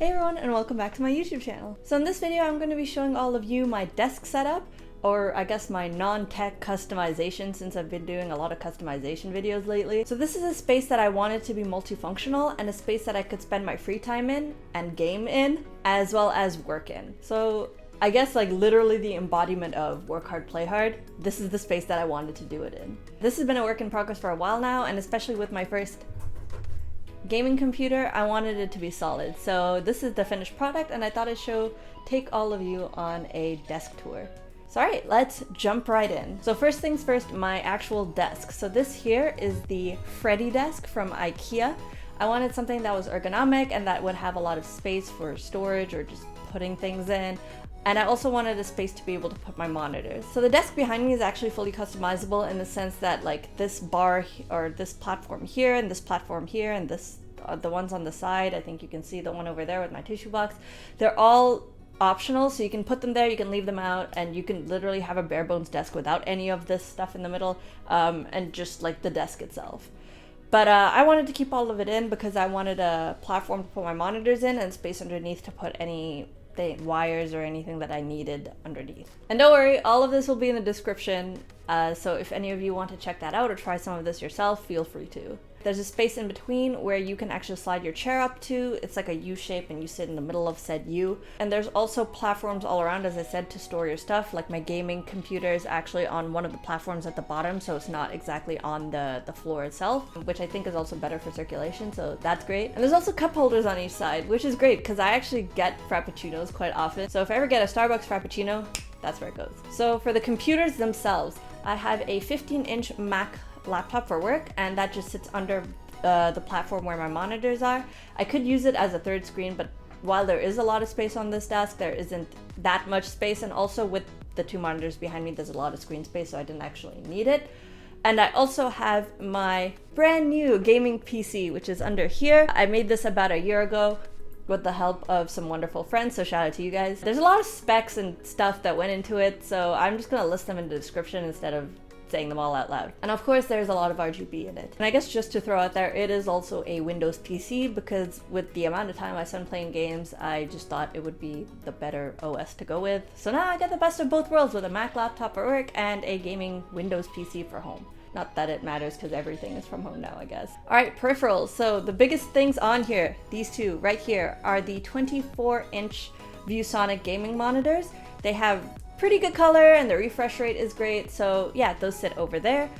Hey everyone, and welcome back to my YouTube channel. So in this video I'm going to be showing all of you my desk setup, or I guess my non-tech customization, since I've been doing a lot of customization videos lately. So this is a space that I wanted to be multifunctional and a space that I could spend my free time in and game in, as well as work in. So I guess like literally the embodiment of work hard, play hard. This is the space that I wanted to do it in. This has been a work in progress for a while now, and especially with my first gaming computer, I wanted it to be solid. So this is the finished product, and I thought I'd take all of you on a desk tour. So alright, let's jump right in. So first things first, my actual desk. So this here is the Freddy desk from IKEA. I wanted something that was ergonomic and that would have a lot of space for storage or just putting things in. And I also wanted a space to be able to put my monitors. So the desk behind me is actually fully customizable in the sense that like this bar or this platform here and this platform here and this the ones on the side, I think you can see the one over there with my tissue box, they're all optional, so you can put them there, you can leave them out, and you can literally have a bare bones desk without any of this stuff in the middle, and just like the desk itself. But I wanted to keep all of it in because I wanted a platform to put my monitors in and space underneath to put any wires or anything that I needed underneath. And don't worry, all of this will be in the description, so if any of you want to check that out or try some of this yourself, feel free to. There's a space in between where you can actually slide your chair up to. It's like a U shape and you sit in the middle of said U. And there's also platforms all around, as I said, to store your stuff. Like my gaming computer is actually on one of the platforms at the bottom, so it's not exactly on the floor itself, which I think is also better for circulation, so that's great. And there's also cup holders on each side, which is great because I actually get Frappuccinos quite often. So if I ever get a Starbucks Frappuccino, that's where it goes. So for the computers themselves, I have a 15-inch Mac laptop for work, and that just sits under the platform where my monitors are. I could use it as a third screen, but while there is a lot of space on this desk, there isn't that much space, and also with the two monitors behind me, there's a lot of screen space, so I didn't actually need it. And I also have my brand new gaming PC, which is under here. I made this about a year ago with the help of some wonderful friends, so shout out to you guys. There's a lot of specs and stuff that went into it, so I'm just gonna list them in the description instead of saying them all out loud. And of course there's a lot of RGB in it. And I guess just to throw out there, it is also a Windows PC because with the amount of time I spend playing games, I just thought it would be the better OS to go with. So now I get the best of both worlds with a Mac laptop for work and a gaming Windows PC for home. Not that it matters because everything is from home now, I guess. Alright, peripherals. So the biggest things on here, these two right here, are the 24-inch ViewSonic gaming monitors. They have pretty good color and the refresh rate is great, so yeah, those sit over there.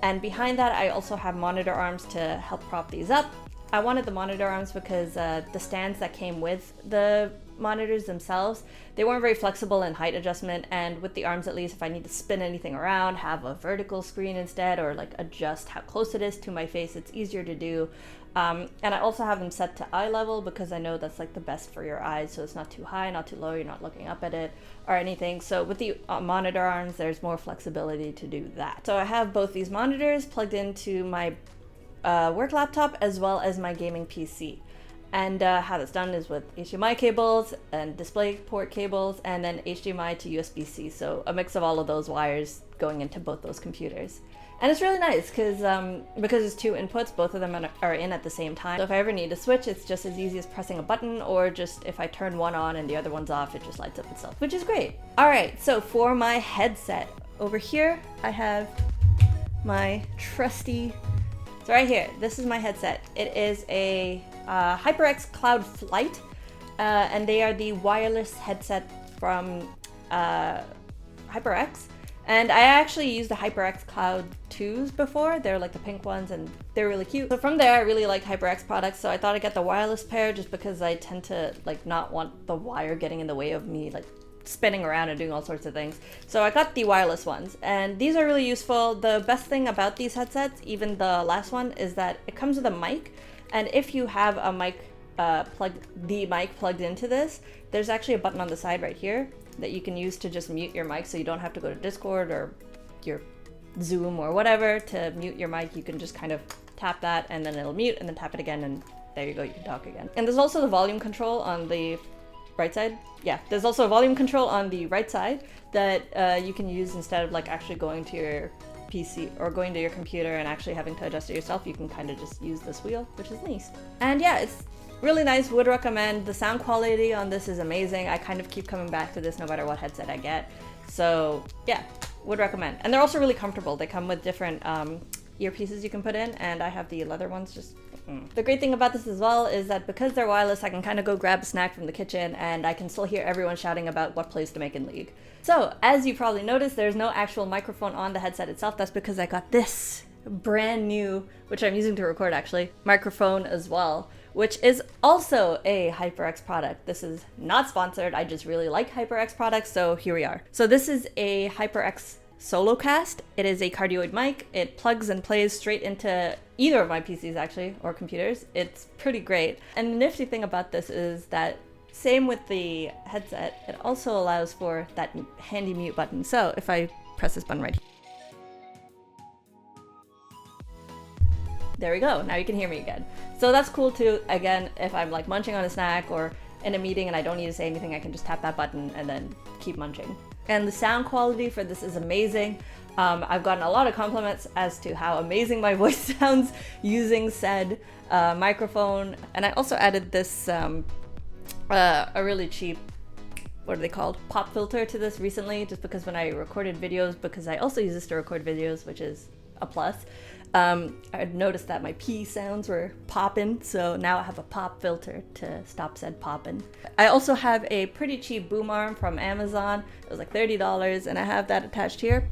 And behind that I also have monitor arms to help prop these up. I wanted the monitor arms because the stands that came with the monitors themselves, they weren't very flexible in height adjustment, and with the arms at least, if I need to spin anything around, have a vertical screen instead, or like adjust how close it is to my face, it's easier to do. And I also have them set to eye level because I know that's like the best for your eyes, so it's not too high, not too low, you're not looking up at it or anything. So with the monitor arms, there's more flexibility to do that. So I have both these monitors plugged into my work laptop as well as my gaming PC. And how that's done is with HDMI cables and DisplayPort cables, and then HDMI to USB-C. So a mix of all of those wires going into both those computers. And it's really nice because it's two inputs, both of them are in at the same time. So if I ever need to switch, it's just as easy as pressing a button, or just if I turn one on and the other one's off, it just lights up itself, which is great. All right, so for my headset, over here, I have my trusty, so right here, this is my headset. It is a HyperX Cloud Flight, and they are the wireless headset from HyperX. And I actually used the HyperX Cloud 2s before. They're like the pink ones and they're really cute. So from there, I really like HyperX products, so I thought I'd get the wireless pair just because I tend to like not want the wire getting in the way of me like spinning around and doing all sorts of things. So I got the wireless ones, and these are really useful. The best thing about these headsets, even the last one, is that it comes with a mic, and if you have a mic plugged into this, there's actually a button on the side right here that you can use to just mute your mic, so you don't have to go to Discord or your Zoom or whatever to mute your mic. You can just kind of tap that and then it'll mute, and then tap it again, and there you go, you can talk again. And there's also the volume control on the right side. Yeah, there's also a volume control on the right side that you can use instead of like actually going to your PC or going to your computer and actually having to adjust it yourself. You can kind of just use this wheel, which is nice. And yeah, it's really nice, would recommend. The sound quality on this is amazing. I kind of keep coming back to this no matter what headset I get. So yeah, would recommend. And they're also really comfortable. They come with different earpieces you can put in, and I have the leather ones. Just The great thing about this as well is that because they're wireless, I can kind of go grab a snack from the kitchen and I can still hear everyone shouting about what plays to make in League. So as you probably noticed, there's no actual microphone on the headset itself. That's because I got this brand new, which I'm using to record actually, microphone as well, which is also a HyperX product. This is not sponsored, I just really like HyperX products, so here we are. So this is a HyperX Solocast. It is a cardioid mic. It plugs and plays straight into either of my PCs actually, or computers. It's pretty great. And the nifty thing about this is that same with the headset, it also allows for that handy mute button. So if I press this button right here, there we go, now you can hear me again. So that's cool too. Again, if I'm like munching on a snack or in a meeting and I don't need to say anything, I can just tap that button and then keep munching. And the sound quality for this is amazing. I've gotten a lot of compliments as to how amazing my voice sounds using said microphone. And I also added this, a really cheap, what are they called? Pop filter to this recently, just because when I recorded videos, because I also use this to record videos, which is a plus. I noticed that my P sounds were popping, so now I have a pop filter to stop said popping. I also have a pretty cheap boom arm from Amazon. It was like $30, and I have that attached here.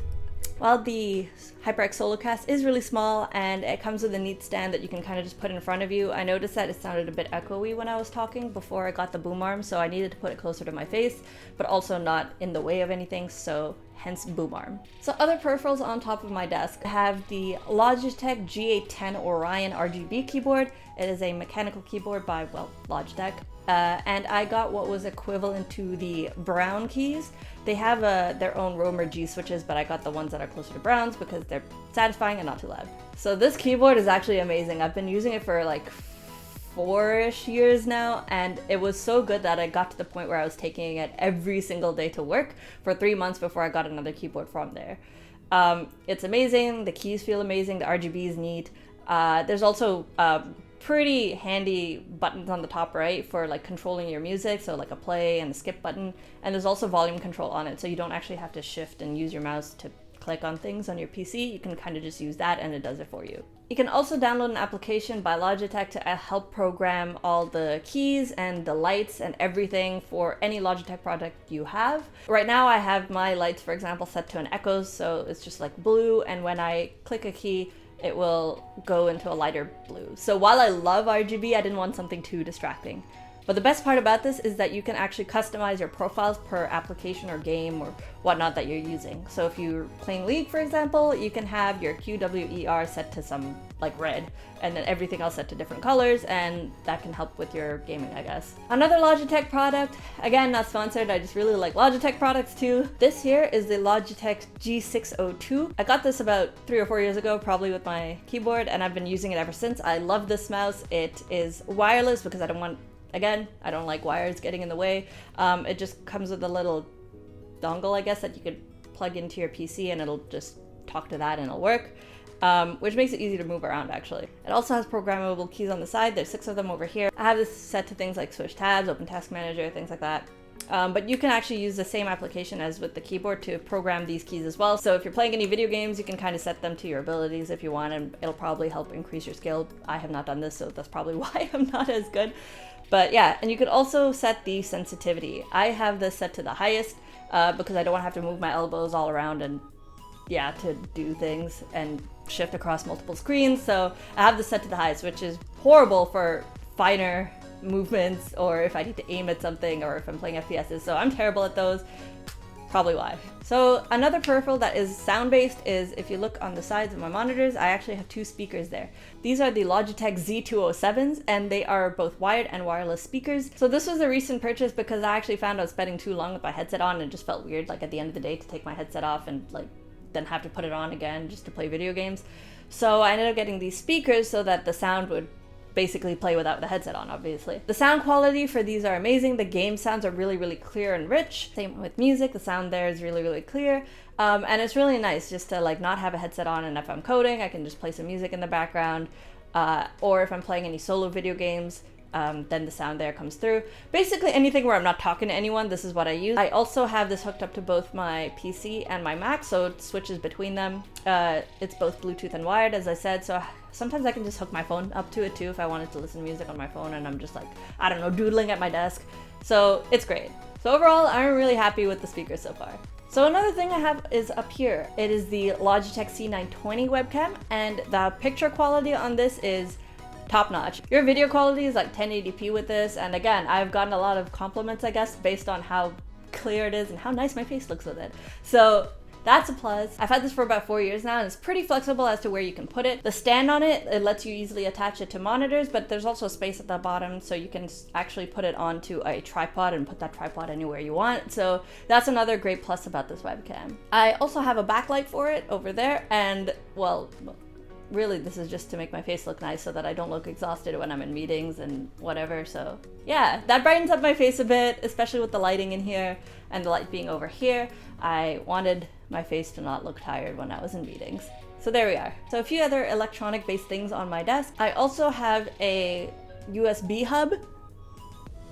While the HyperX Solocast is really small and it comes with a neat stand that you can kind of just put in front of you, I noticed that it sounded a bit echoey when I was talking before I got the boom arm, so I needed to put it closer to my face, but also not in the way of anything, so hence boom arm. So other peripherals on top of my desk have the Logitech G810 Orion RGB keyboard. It is a mechanical keyboard by, well, Logitech. And I got what was equivalent to the brown keys. They have their own Romer G switches, but I got the ones that are closer to browns because they're satisfying and not too loud. So this keyboard is actually amazing. I've been using it for like 4-ish years now, and it was so good that I got to the point where I was taking it every single day to work for 3 months before I got another keyboard from there. It's amazing, the keys feel amazing, the RGB is neat. There's also pretty handy buttons on the top right for like controlling your music, so like a play and a skip button, and there's also volume control on it, so you don't actually have to shift and use your mouse to click on things on your PC. You can kind of just use that and it does it for you. You can also download an application by Logitech to help program all the keys and the lights and everything for any Logitech product you have. Right now I have my lights, for example, set to an echo, so it's just like blue, and when I click a key, it will go into a lighter blue. So while I love RGB, I didn't want something too distracting. But the best part about this is that you can actually customize your profiles per application or game or whatnot that you're using. So if you're playing League, for example, you can have your QWER set to some like red, and then everything else set to different colors, and that can help with your gaming, I guess. Another Logitech product, again, not sponsored, I just really like Logitech products too. This here is the Logitech G602. I got this about 3 or 4 years ago, probably with my keyboard, and I've been using it ever since. I love this mouse. It is wireless because I don't like wires getting in the way. It just comes with a little dongle, I guess, that you could plug into your PC and it'll just talk to that and it'll work, which makes it easy to move around actually. It also has programmable keys on the side. There's 6 of them over here. I have this set to things like switch tabs, open task manager, things like that. But you can actually use the same application as with the keyboard to program these keys as well. So if you're playing any video games, you can kind of set them to your abilities if you want, and it'll probably help increase your skill. I have not done this, so that's probably why I'm not as good. But yeah, and you could also set the sensitivity. I have this set to the highest because I don't want to have to move my elbows all around and yeah, to do things and shift across multiple screens. So I have this set to the highest, which is horrible for finer movements or if I need to aim at something or if I'm playing FPSs. So I'm terrible at those. Probably why. So another peripheral that is sound-based is, if you look on the sides of my monitors, I actually have 2 speakers there. These are the Logitech Z207s, and they are both wired and wireless speakers. So this was a recent purchase because I actually found I was spending too long with my headset on, and it just felt weird, like at the end of the day, to take my headset off and like then have to put it on again just to play video games. So I ended up getting these speakers so that the sound would basically play without the headset on, obviously. The sound quality for these are amazing. The game sounds are really, really clear and rich. Same with music, the sound there is really, really clear. And it's really nice just to like not have a headset on, and if I'm coding, I can just play some music in the background. Or if I'm playing any solo video games, then the sound there comes through. Basically anything where I'm not talking to anyone, this is what I use. I also have this hooked up to both my PC and my Mac, so it switches between them. It's both Bluetooth and wired, as I said, so sometimes I can just hook my phone up to it too if I wanted to listen to music on my phone and I'm just like, I don't know, doodling at my desk. So it's great. So overall, I'm really happy with the speakers so far. So another thing I have is up here. It is the Logitech C920 webcam, and the picture quality on this is top notch. Your video quality is like 1080p with this, and again, I've gotten a lot of compliments, I guess, based on how clear it is and how nice my face looks with it. So that's a plus. I've had this for about 4 years now, and it's pretty flexible as to where you can put it. The stand on it, it lets you easily attach it to monitors, but there's also space at the bottom, so you can actually put it onto a tripod and put that tripod anywhere you want. So that's another great plus about this webcam. I also have a backlight for it over there, and well, really this is just to make my face look nice so that I don't look exhausted when I'm in meetings and whatever. So yeah, that brightens up my face a bit, especially with the lighting in here and the light being over here. I wanted my face to not look tired when I was in meetings. So there we are. So a few other electronic based things on my desk. I also have a USB hub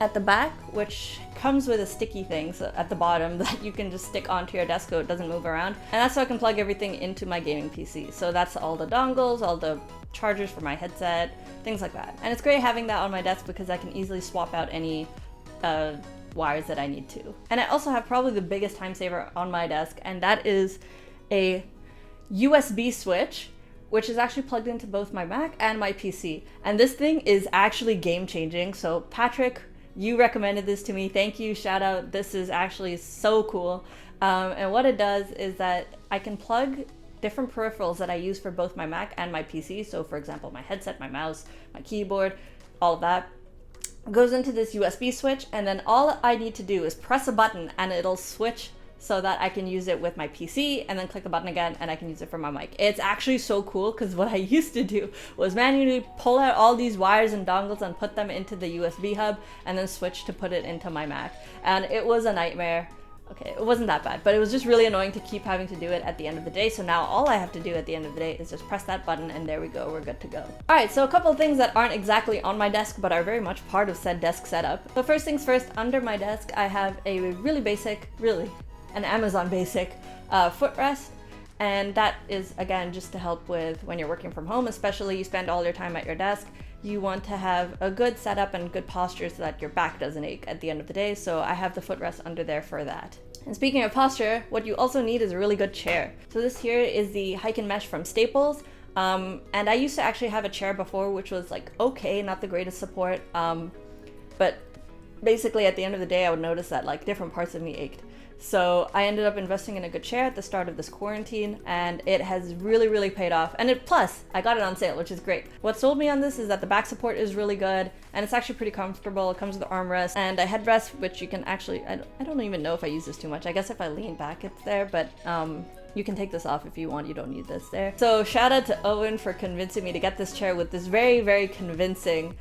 at the back, which comes with a sticky thing at the bottom that you can just stick onto your desk so it doesn't move around. And that's so I can plug everything into my gaming PC. So that's all the dongles, all the chargers for my headset, things like that. And it's great having that on my desk because I can easily swap out any wires that I need to. And I also have probably the biggest time saver on my desk, and that is a USB switch, which is actually plugged into both my Mac and my PC. And this thing is actually game changing. So Patrick, you recommended this to me. Thank you, shout out. This is actually so cool. And what it does is that I can plug different peripherals that I use for both my Mac and my PC. So for example, my headset, my mouse, my keyboard, all of that goes into this USB switch, and then all I need to do is press a button and it'll switch so that I can use it with my PC, and then click the button again and I can use it for my mic. It's actually so cool because what I used to do was manually pull out all these wires and dongles and put them into the USB hub and then switch to put it into my Mac. And it was a nightmare. Okay, it wasn't that bad, but it was just really annoying to keep having to do it at the end of the day. So now all I have to do at the end of the day is just press that button and there we go, we're good to go. All right, so a couple of things that aren't exactly on my desk, but are very much part of said desk setup. So first things first, under my desk, I have a really basic, an Amazon basic footrest. And that is, again, just to help with when you're working from home, especially you spend all your time at your desk. You want to have a good setup and good posture so that your back doesn't ache at the end of the day. So I have the footrest under there for that. And speaking of posture, what you also need is a really good chair. So this here is the Hike and Mesh from Staples. And I used to actually have a chair before, which was like, okay, not the greatest support. But basically at the end of the day, I would notice that like different parts of me ached. So I ended up investing in a good chair at the start of this quarantine, and it has really paid off. And plus, I got it on sale, which is great. What sold me on this is that the back support is really good, and it's actually pretty comfortable. It comes with an armrest and a headrest, which you can actually, I don't even know if I use this too much. I guess if I lean back, it's there, but you can take this off if you want. You don't need this there. So shout out to Owen for convincing me to get this chair with this very convincing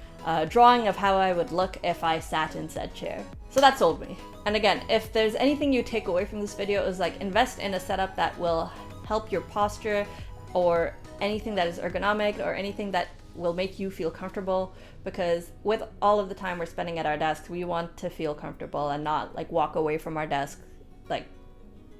drawing of how I would look if I sat in said chair. So that sold me. And again, if there's anything you take away from this video, is like invest in a setup that will help your posture, or anything that is ergonomic, or anything that will make you feel comfortable, because with all of the time we're spending at our desks, we want to feel comfortable and not like walk away from our desk like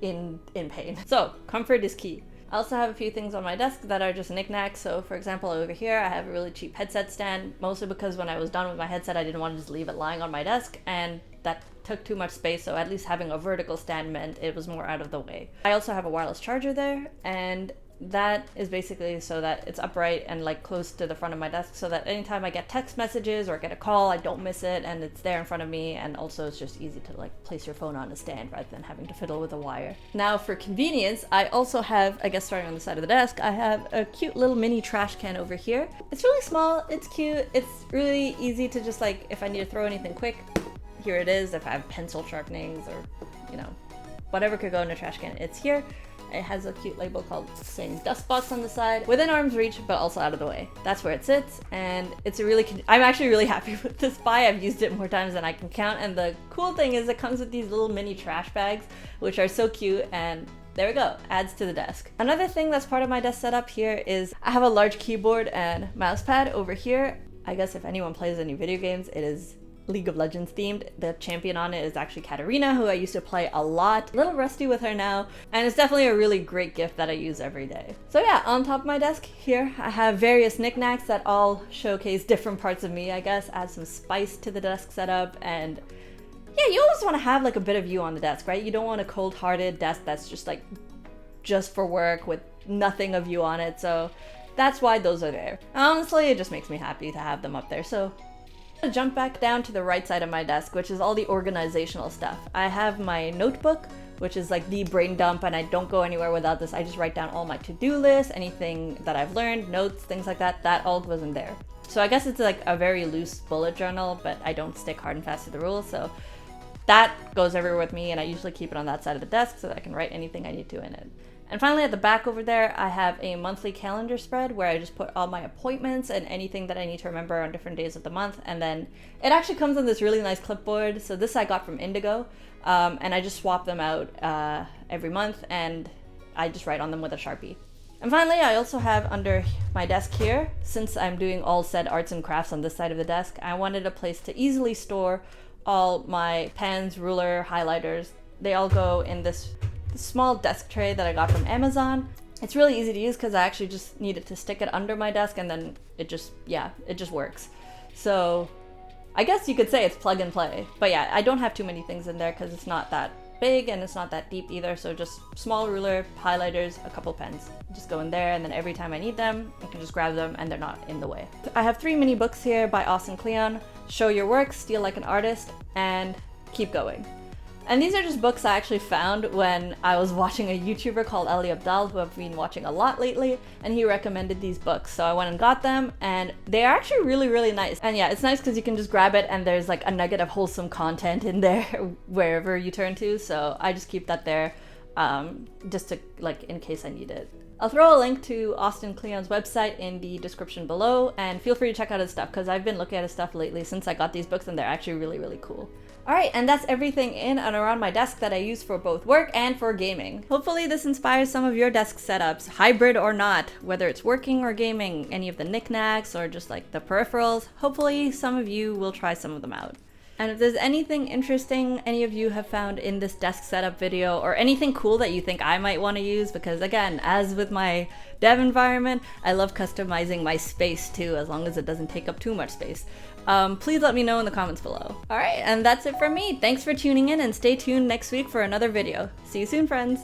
in pain. So comfort is key. I also have a few things on my desk that are just knickknacks. So for example, over here, I have a really cheap headset stand, mostly because when I was done with my headset, I didn't want to just leave it lying on my desk, and that took too much space. So at least having a vertical stand meant it was more out of the way. I also have a wireless charger there, and that is basically so that it's upright and like close to the front of my desk, so that anytime I get text messages or get a call, I don't miss it and it's there in front of me. And also it's just easy to like place your phone on a stand rather than having to fiddle with a wire. Now for convenience, I also have, I guess starting on the side of the desk, I have a cute little mini trash can over here. It's really small, it's cute, it's really easy to just like, if I need to throw anything quick, here it is. If I have pencil sharpenings or, you know, whatever could go in a trash can, it's here. It has a cute label called saying dust box on the side, within arm's reach, but also out of the way. That's where it sits, and it's a really, I'm actually really happy with this buy. I've used it more times than I can count, and the cool thing is it comes with these little mini trash bags, which are so cute, and there we go, adds to the desk. Another thing that's part of my desk setup here is I have a large keyboard and mouse pad over here. I guess if anyone plays any video games, it is League of Legends themed. The champion on it is actually Katarina, who I used to play a lot. A little rusty with her now, and it's definitely a really great gift that I use every day. So yeah, on top of my desk here, I have various knickknacks that all showcase different parts of me, I guess, add some spice to the desk setup. And yeah, you always want to have like a bit of you on the desk, right? You don't want a cold-hearted desk that's just for work with nothing of you on it. So that's why those are there. Honestly, it just makes me happy to have them up there. So I'm gonna jump back down to the right side of my desk, which is all the organizational stuff. I have my notebook, which is like the brain dump, and I don't go anywhere without this. I just write down all my to-do lists, anything that I've learned, notes, things like that. That all goes in there. So I guess it's like a very loose bullet journal, but I don't stick hard and fast to the rules. So that goes everywhere with me, and I usually keep it on that side of the desk so that I can write anything I need to in it. And finally, at the back over there, I have a monthly calendar spread where I just put all my appointments and anything that I need to remember on different days of the month. And then it actually comes on this really nice clipboard. So this I got from Indigo, and I just swap them out every month, and I just write on them with a Sharpie. And finally, I also have under my desk here, since I'm doing all said arts and crafts on this side of the desk, I wanted a place to easily store all my pens, ruler, highlighters. They all go in this small desk tray that I got from Amazon. It's really easy to use because I actually just needed to stick it under my desk, and then it just works. So I guess you could say it's plug and play. But yeah, I don't have too many things in there because it's not that big and it's not that deep either. So just small ruler, highlighters, a couple pens. Just go in there, and then every time I need them, I can just grab them and they're not in the way. I have 3 mini books here by Austin Kleon: Show Your Work, Steal Like an Artist, and Keep Going. And these are just books I actually found when I was watching a YouTuber called Ali Abdal, who I've been watching a lot lately, and he recommended these books. So I went and got them, and they are actually really, really nice. And yeah, it's nice because you can just grab it and there's like a nugget of wholesome content in there wherever you turn to. So I just keep that there just to like in case I need it. I'll throw a link to Austin Kleon's website in the description below, and feel free to check out his stuff because I've been looking at his stuff lately since I got these books, and they're actually really, really cool. Alright, and that's everything in and around my desk that I use for both work and for gaming. Hopefully this inspires some of your desk setups, hybrid or not, whether it's working or gaming, any of the knickknacks or just like the peripherals. Hopefully some of you will try some of them out. And if there's anything interesting any of you have found in this desk setup video, or anything cool that you think I might want to use, because again, as with my dev environment, I love customizing my space too, as long as it doesn't take up too much space. Please let me know in the comments below. Alright, and that's it from me. Thanks for tuning in, and stay tuned next week for another video. See you soon, friends!